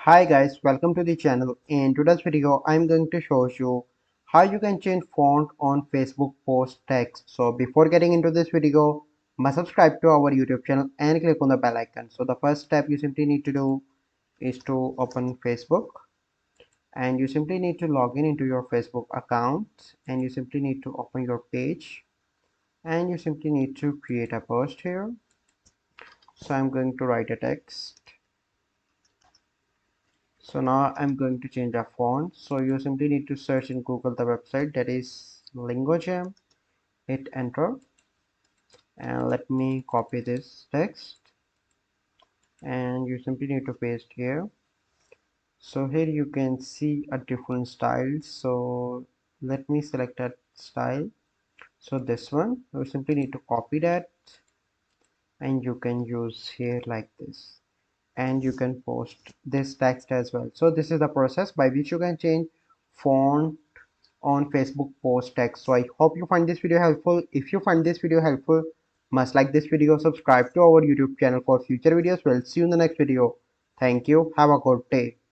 Hi guys, welcome to the channel. In today's video, I'm going to show you how you can change font on Facebook post text. So before getting into this video, must subscribe to our YouTube channel and click on the bell icon. So the first step you simply need to do is to open Facebook, and you simply need to log in into your Facebook account, and you simply need to open your page, and you simply need to create a post here. So I'm going to write a text. So now I'm going to change a font. So you simply need to search in Google the website that is Lingojam. Hit enter and let me copy this text, and you simply need to paste here. So here you can see a different style. So let me select that style. So this one, you simply need to copy that and you can use here like this, and you can post this text as well. So this is the process by which you can change font on Facebook post text. So I hope you find this video helpful. If you find this video helpful, must like this video, subscribe to our YouTube channel for future videos. We'll see you in the next video. Thank you. Have a good day.